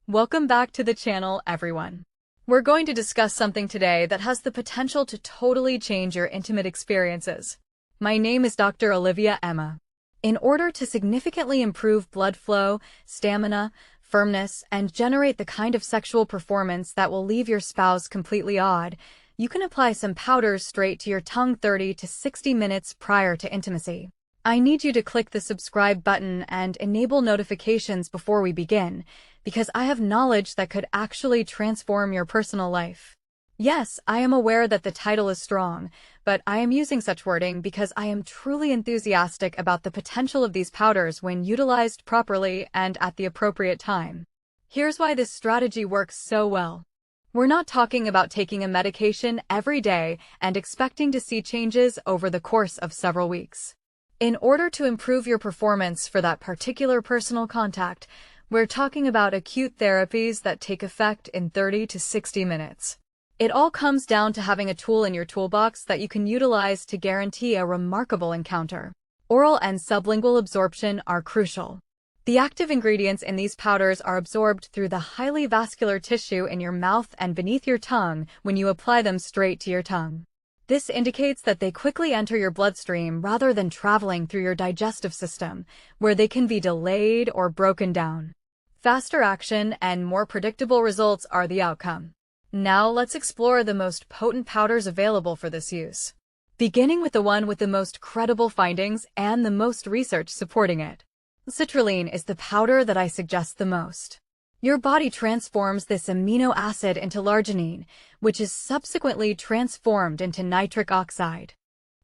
Welcome back to the channel, everyone. We're going to discuss something today that has the potential to totally change your intimate experiences. My name is Dr. Olivia Emma. In order to significantly improve blood flow, stamina, firmness, and generate the kind of sexual performance that will leave your spouse completely awed, you can apply some powders straight to your tongue 30 to 60 minutes prior to intimacy. I need you to click the subscribe button and enable notifications before we begin, because I have knowledge that could actually transform your personal life. Yes, I am aware that the title is strong, but I am using such wording because I am truly enthusiastic about the potential of these powders when utilized properly and at the appropriate time. Here's why this strategy works so well. We're not talking about taking a medication every day and expecting to see changes over the course of several weeks. In order to improve your performance for that particular personal contact, we're talking about acute therapies that take effect in 30 to 60 minutes. It all comes down to having a tool in your toolbox that you can utilize to guarantee a remarkable encounter. Oral and sublingual absorption are crucial. The active ingredients in these powders are absorbed through the highly vascular tissue in your mouth and beneath your tongue when you apply them straight to your tongue. This indicates that they quickly enter your bloodstream rather than traveling through your digestive system, where they can be delayed or broken down. Faster action and more predictable results are the outcome. Now let's explore the most potent powders available for this use. Beginning with the one with the most credible findings and the most research supporting it. Citrulline is the powder that I suggest the most. Your body transforms this amino acid into L-Theanine, which is subsequently transformed into nitric oxide.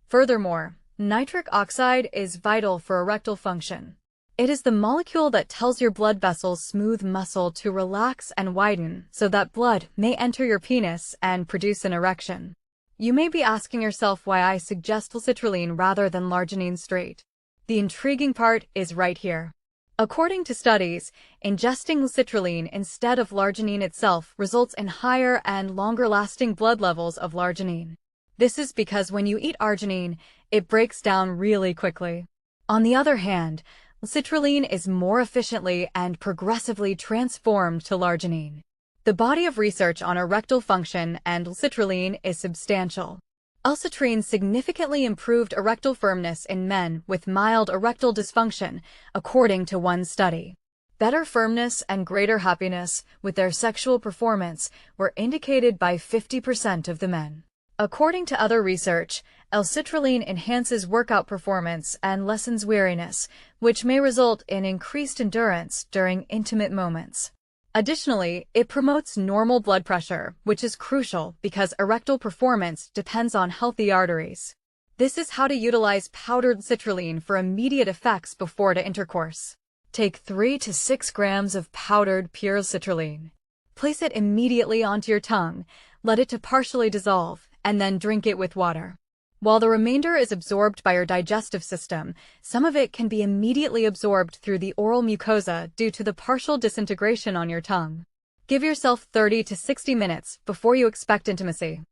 Furthermore, nitric oxide is vital for erectile function. It is the molecule that tells your blood vessels' smooth muscle to relax and widen so that blood may enter your penis and produce an erection. You may be asking yourself why I suggest citrulline rather than L-Theanine straight. The intriguing part is right here. According to studies, ingesting citrulline instead of L-Theanine itself results in higher and longer-lasting blood levels of L-Theanine. This is because when you eat arginine, it breaks down really quickly. On the other hand, citrulline is more efficiently and progressively transformed to L-Theanine. The body of research on erectile function and citrulline is substantial. L-citrine significantly improved erectile firmness in men with mild erectile dysfunction, according to one study. Better firmness and greater happiness with their sexual performance were indicated by 50% of the men. According to other research, L-citrulline enhances workout performance and lessens weariness, which may result in increased endurance during intimate moments. Additionally, it promotes normal blood pressure, which is crucial because erectile performance depends on healthy arteries. This is how to utilize powdered citrulline for immediate effects before the intercourse. Take 3 to 6 grams of powdered pure citrulline. Place it immediately onto your tongue, let it to partially dissolve, and then drink it with water. While the remainder is absorbed by your digestive system, some of it can be immediately absorbed through the oral mucosa due to the partial disintegration on your tongue. Give yourself 30 to 60 minutes before you expect intimacy.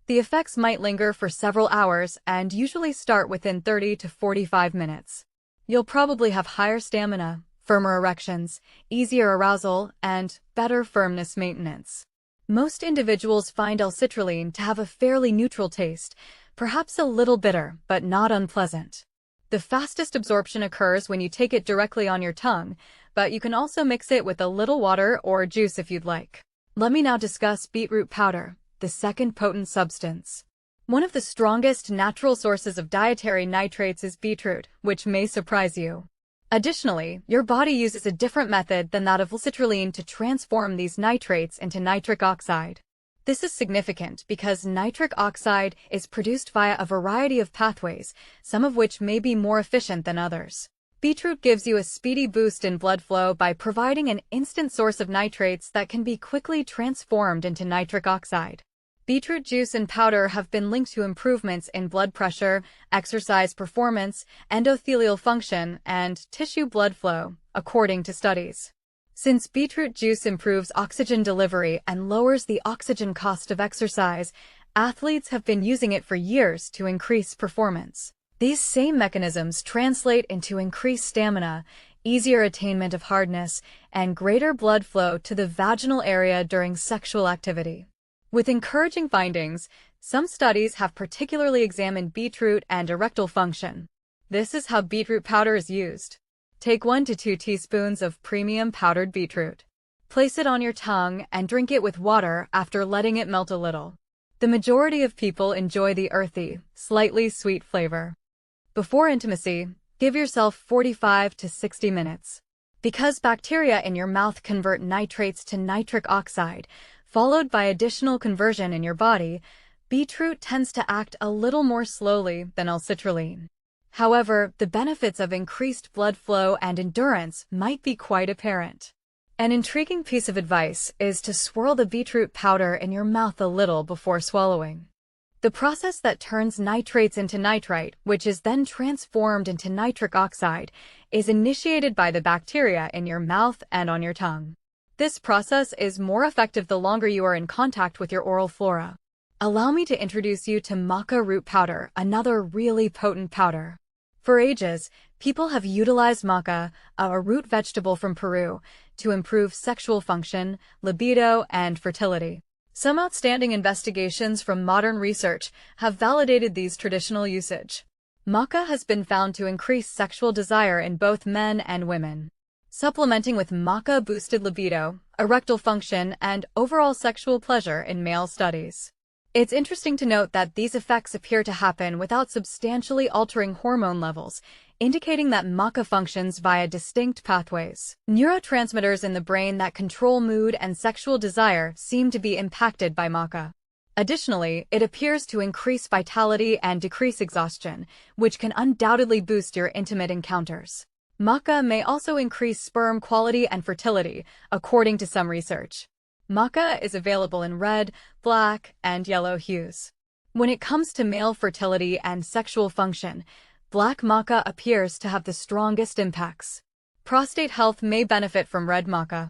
The effects might linger for several hours and usually start within 30 to 45 minutes. You'll probably have higher stamina, firmer erections, easier arousal, and better firmness maintenance. Most individuals find L-citrulline to have a fairly neutral taste, perhaps a little bitter, but not unpleasant. The fastest absorption occurs when you take it directly on your tongue, but you can also mix it with a little water or juice if you'd like. Let me now discuss beetroot powder, the second potent substance. One of the strongest natural sources of dietary nitrates is beetroot, which may surprise you. Additionally, your body uses a different method than that of citrulline to transform these nitrates into nitric oxide. This is significant because nitric oxide is produced via a variety of pathways, some of which may be more efficient than others. Beetroot gives you a speedy boost in blood flow by providing an instant source of nitrates that can be quickly transformed into nitric oxide. Beetroot juice and powder have been linked to improvements in blood pressure, exercise performance, endothelial function, and tissue blood flow, according to studies. Since beetroot juice improves oxygen delivery and lowers the oxygen cost of exercise, athletes have been using it for years to increase performance. These same mechanisms translate into increased stamina, easier attainment of hardness, and greater blood flow to the vaginal area during sexual activity. With encouraging findings, some studies have particularly examined beetroot and erectile function. This is how beetroot powder is used. Take 1 to 2 teaspoons of premium powdered beetroot. Place it on your tongue and drink it with water after letting it melt a little. The majority of people enjoy the earthy, slightly sweet flavor. Before intimacy, give yourself 45 to 60 minutes. Because bacteria in your mouth convert nitrates to nitric oxide, followed by additional conversion in your body, beetroot tends to act a little more slowly than L-citrulline. However, the benefits of increased blood flow and endurance might be quite apparent. An intriguing piece of advice is to swirl the beetroot powder in your mouth a little before swallowing. The process that turns nitrates into nitrite, which is then transformed into nitric oxide, is initiated by the bacteria in your mouth and on your tongue. This process is more effective the longer you are in contact with your oral flora. Allow me to introduce you to maca root powder, another really potent powder. For ages, people have utilized maca, a root vegetable from Peru, to improve sexual function, libido, and fertility. Some outstanding investigations from modern research have validated these traditional usage. Maca has been found to increase sexual desire in both men and women. Supplementing with maca boosted libido, erectile function, and overall sexual pleasure in male studies. It's interesting to note that these effects appear to happen without substantially altering hormone levels, indicating that maca functions via distinct pathways. Neurotransmitters in the brain that control mood and sexual desire seem to be impacted by maca. Additionally, it appears to increase vitality and decrease exhaustion, which can undoubtedly boost your intimate encounters. Maca may also increase sperm quality and fertility, according to some research. Maca is available in red, black, and yellow hues. When it comes to male fertility and sexual function, black maca appears to have the strongest impacts. Prostate health may benefit from red maca.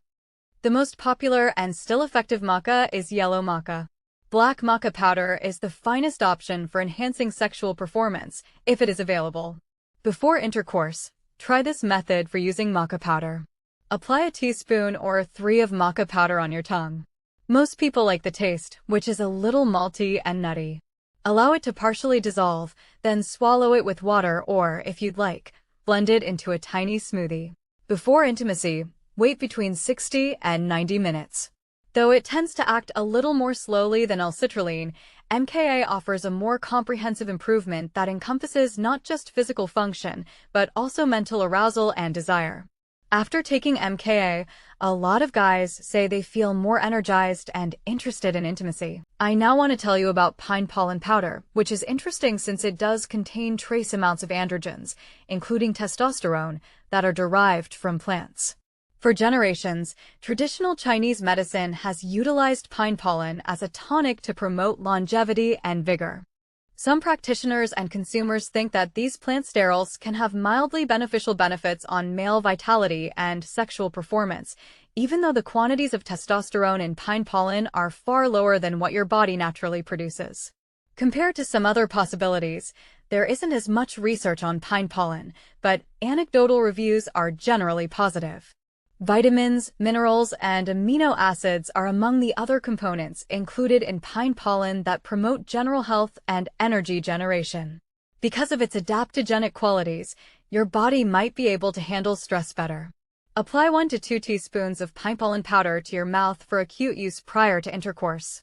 The most popular and still effective maca is yellow maca. Black maca powder is the finest option for enhancing sexual performance, if it is available. Before intercourse, try this method for using maca powder. Apply a teaspoon or 3 of maca powder on your tongue. Most people like the taste, which is a little malty and nutty. Allow it to partially dissolve, then swallow it with water or, if you'd like, blend it into a tiny smoothie. Before intimacy, wait between 60 and 90 minutes. Though it tends to act a little more slowly than L-citrulline, MKA offers a more comprehensive improvement that encompasses not just physical function, but also mental arousal and desire. After taking MKA, a lot of guys say they feel more energized and interested in intimacy. I now want to tell you about pine pollen powder, which is interesting since it does contain trace amounts of androgens, including testosterone, that are derived from plants. For generations, traditional Chinese medicine has utilized pine pollen as a tonic to promote longevity and vigor. Some practitioners and consumers think that these plant sterols can have mildly beneficial benefits on male vitality and sexual performance, even though the quantities of testosterone in pine pollen are far lower than what your body naturally produces. Compared to some other possibilities, there isn't as much research on pine pollen, but anecdotal reviews are generally positive. Vitamins, minerals, and amino acids are among the other components included in pine pollen that promote general health and energy generation. Because of its adaptogenic qualities, your body might be able to handle stress better. Apply 1 to 2 teaspoons of pine pollen powder to your mouth for acute use prior to intercourse.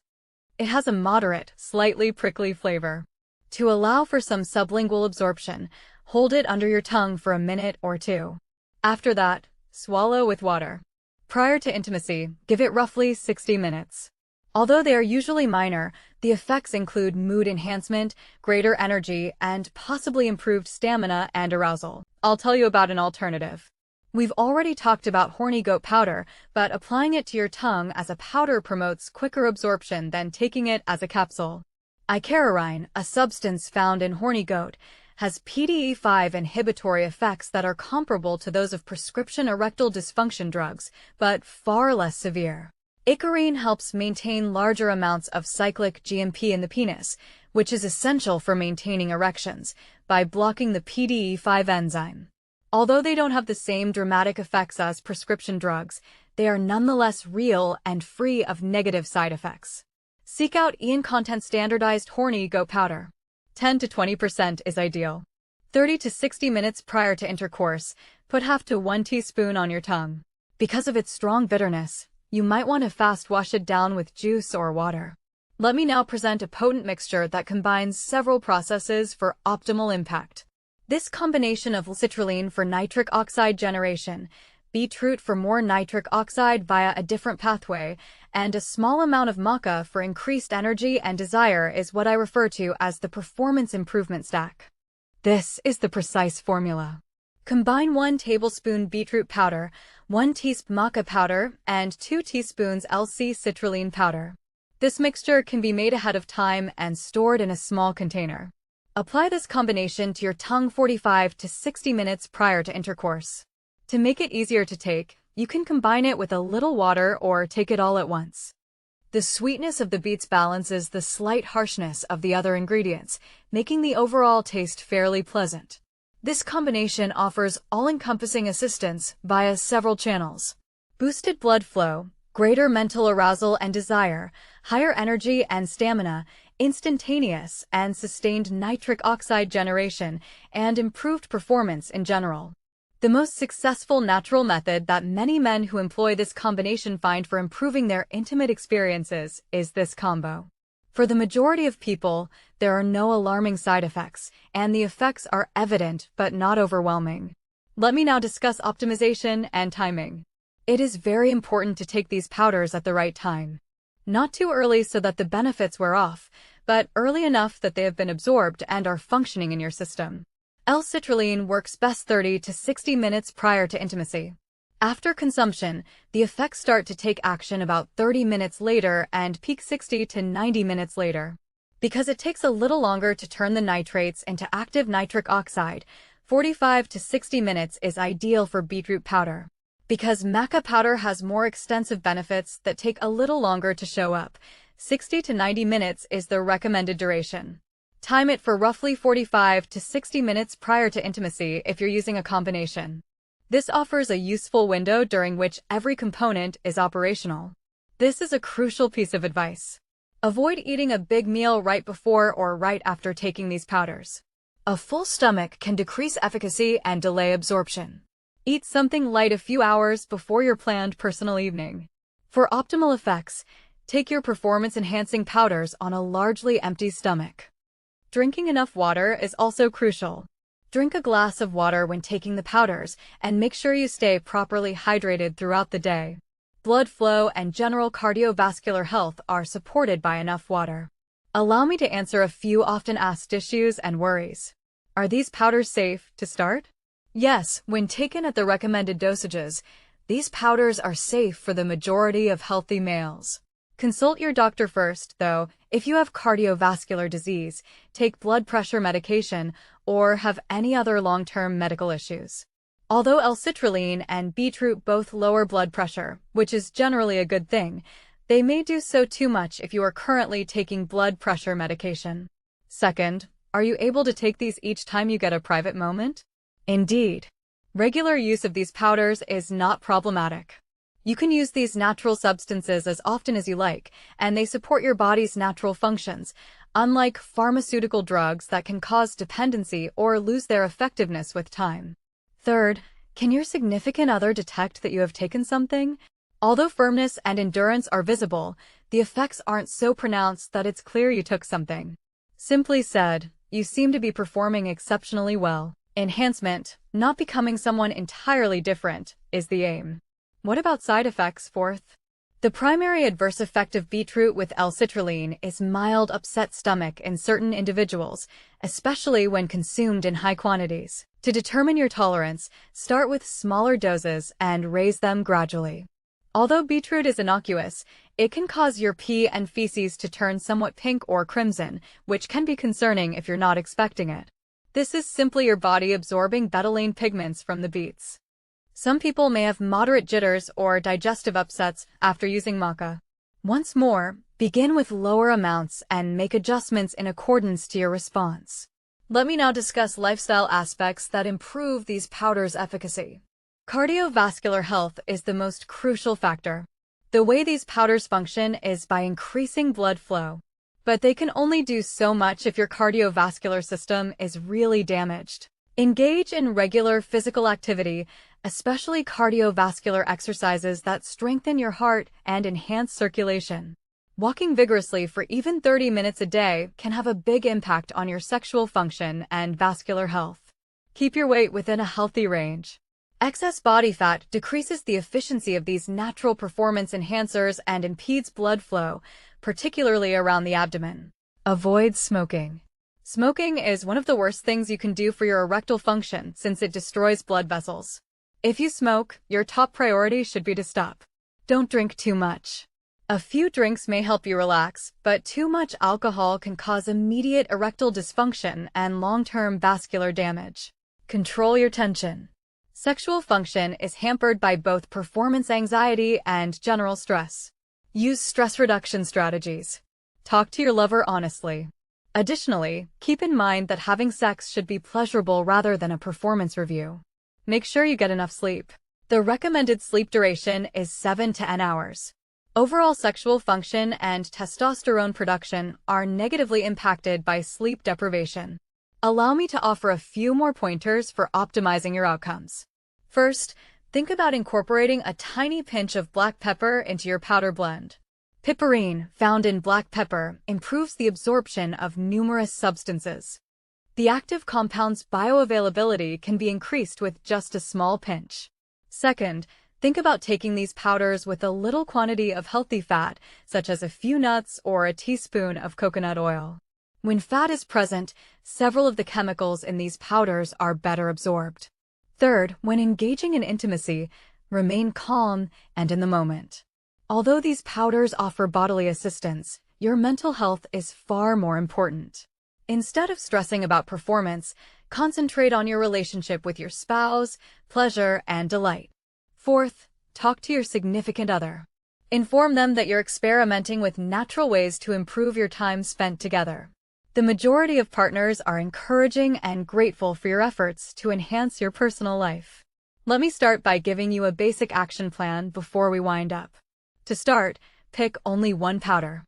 It has a moderate, slightly prickly flavor. To allow for some sublingual absorption, hold it under your tongue for a minute or 2. After that, swallow with water. Prior to intimacy, give it roughly 60 minutes. Although they are usually minor, the effects include mood enhancement, greater energy, and possibly improved stamina and arousal. I'll tell you about an alternative. We've already talked about horny goat powder, but applying it to your tongue as a powder promotes quicker absorption than taking it as a capsule. Icaririne, a substance found in horny goat, has PDE5 inhibitory effects that are comparable to those of prescription erectile dysfunction drugs, but far less severe. Icaririne helps maintain larger amounts of cyclic GMP in the penis, which is essential for maintaining erections, by blocking the PDE5 enzyme. Although they don't have the same dramatic effects as prescription drugs, they are nonetheless real and free of negative side effects. Seek out EN content standardized horny goat powder. 10 to 20% is ideal. 30 to 60 minutes prior to intercourse, put half to 1 teaspoon on your tongue. Because of its strong bitterness, you might want to fast wash it down with juice or water. Let me now present a potent mixture that combines several processes for optimal impact. This combination of citrulline for nitric oxide generation, beetroot for more nitric oxide via a different pathway, and a small amount of maca for increased energy and desire is what I refer to as the performance improvement stack. This is the precise formula. Combine 1 tablespoon beetroot powder, 1 teaspoon maca powder, and 2 teaspoons L-citrulline powder. This mixture can be made ahead of time and stored in a small container. Apply this combination to your tongue 45 to 60 minutes prior to intercourse. To make it easier to take, you can combine it with a little water or take it all at once. The sweetness of the beets balances the slight harshness of the other ingredients, making the overall taste fairly pleasant. This combination offers all-encompassing assistance via several channels: boosted blood flow, greater mental arousal and desire, higher energy and stamina, instantaneous and sustained nitric oxide generation, and improved performance in general. The most successful natural method that many men who employ this combination find for improving their intimate experiences is this combo. For the majority of people, there are no alarming side effects, and the effects are evident but not overwhelming. Let me now discuss optimization and timing. It is very important to take these powders at the right time. Not too early so that the benefits wear off, but early enough that they have been absorbed and are functioning in your system. L-citrulline works best 30 to 60 minutes prior to intimacy. After consumption, the effects start to take action about 30 minutes later and peak 60 to 90 minutes later. Because it takes a little longer to turn the nitrates into active nitric oxide, 45 to 60 minutes is ideal for beetroot powder. Because maca powder has more extensive benefits that take a little longer to show up, 60 to 90 minutes is the recommended duration. Time it for roughly 45 to 60 minutes prior to intimacy if you're using a combination. This offers a useful window during which every component is operational. This is a crucial piece of advice. Avoid eating a big meal right before or right after taking these powders. A full stomach can decrease efficacy and delay absorption. Eat something light a few hours before your planned personal evening. For optimal effects, take your performance-enhancing powders on a largely empty stomach. Drinking enough water is also crucial. Drink a glass of water when taking the powders, and make sure you stay properly hydrated throughout the day. Blood flow and general cardiovascular health are supported by enough water. Allow me to answer a few often asked issues and worries. Are these powders safe to start? Yes, when taken at the recommended dosages, these powders are safe for the majority of healthy males. Consult your doctor first, though, if you have cardiovascular disease, take blood pressure medication, or have any other long-term medical issues. Although L-citrulline and beetroot both lower blood pressure, which is generally a good thing, they may do so too much if you are currently taking blood pressure medication. Second, are you able to take these each time you get a private moment? Indeed. Regular use of these powders is not problematic. You can use these natural substances as often as you like, and they support your body's natural functions, unlike pharmaceutical drugs that can cause dependency or lose their effectiveness with time. Third, can your significant other detect that you have taken something? Although firmness and endurance are visible, the effects aren't so pronounced that it's clear you took something. Simply said, you seem to be performing exceptionally well. Enhancement, not becoming someone entirely different, is the aim. What about side effects? Fourth, the primary adverse effect of beetroot with L-citrulline is mild upset stomach in certain individuals, especially when consumed in high quantities. To determine your tolerance, start with smaller doses and raise them gradually. Although beetroot is innocuous, it can cause your pee and feces to turn somewhat pink or crimson, which can be concerning if you're not expecting it. This is simply your body absorbing betalain pigments from the beets. Some people may have moderate jitters or digestive upsets after using maca. Once more, begin with lower amounts and make adjustments in accordance to your response. Let me now discuss lifestyle aspects that improve these powders' efficacy. Cardiovascular health is the most crucial factor. The way these powders function is by increasing blood flow. But they can only do so much if your cardiovascular system is really damaged. Engage in regular physical activity, especially cardiovascular exercises that strengthen your heart and enhance circulation. Walking vigorously for even 30 minutes a day can have a big impact on your sexual function and vascular health. Keep your weight within a healthy range. Excess body fat decreases the efficiency of these natural performance enhancers and impedes blood flow, particularly around the abdomen. Avoid smoking. Smoking is one of the worst things you can do for your erectile function since it destroys blood vessels. If you smoke, your top priority should be to stop. Don't drink too much. A few drinks may help you relax, but too much alcohol can cause immediate erectile dysfunction and long-term vascular damage. Control your tension. Sexual function is hampered by both performance anxiety and general stress. Use stress reduction strategies. Talk to your lover honestly. Additionally, keep in mind that having sex should be pleasurable rather than a performance review. Make sure you get enough sleep. The recommended sleep duration is 7 to 10 hours. Overall sexual function and testosterone production are negatively impacted by sleep deprivation. Allow me to offer a few more pointers for optimizing your outcomes. First, think about incorporating a tiny pinch of black pepper into your powder blend. Piperine, found in black pepper, improves the absorption of numerous substances. The active compound's bioavailability can be increased with just a small pinch. Second, think about taking these powders with a little quantity of healthy fat, such as a few nuts or a teaspoon of coconut oil. When fat is present, several of the chemicals in these powders are better absorbed. Third, when engaging in intimacy, remain calm and in the moment. Although these powders offer bodily assistance, your mental health is far more important. Instead of stressing about performance, concentrate on your relationship with your spouse, pleasure, and delight. Fourth, talk to your significant other. Inform them that you're experimenting with natural ways to improve your time spent together. The majority of partners are encouraging and grateful for your efforts to enhance your personal life. Let me start by giving you a basic action plan before we wind up. To start, pick only one powder.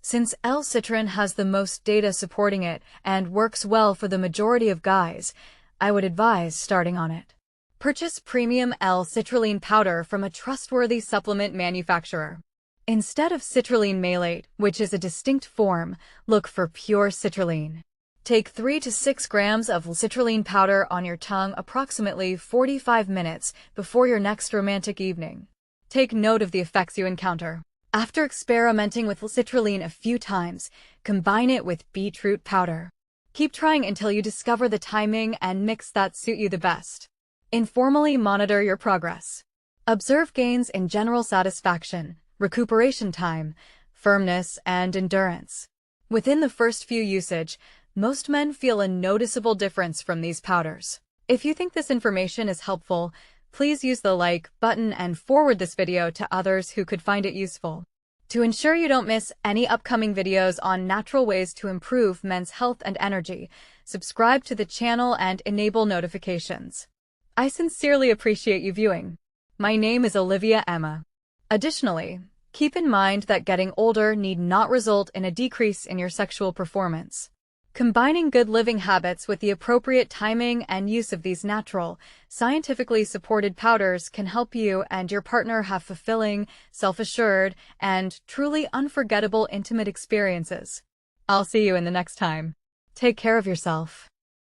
Since L-citrine has the most data supporting it and works well for the majority of guys, I would advise starting on it. Purchase premium L-citrulline powder from a trustworthy supplement manufacturer. Instead of citrulline malate, which is a distinct form, look for pure citrulline. Take 3 to 6 grams of citrulline powder on your tongue approximately 45 minutes before your next romantic evening. Take note of the effects you encounter. After experimenting with citrulline a few times, combine it with beetroot powder. Keep trying until you discover the timing and mix that suit you the best. Informally monitor your progress. Observe gains in general satisfaction, recuperation time, firmness, and endurance. Within the first few usage, most men feel a noticeable difference from these powders. If you think this information is helpful, please use the like button and forward this video to others who could find it useful. To ensure you don't miss any upcoming videos on natural ways to improve men's health and energy, subscribe to the channel and enable notifications. I sincerely appreciate you viewing. My name is Olivia Emma. Additionally, keep in mind that getting older need not result in a decrease in your sexual performance. Combining good living habits with the appropriate timing and use of these natural, scientifically supported powders can help you and your partner have fulfilling, self-assured, and truly unforgettable intimate experiences. I'll see you in the next time. Take care of yourself.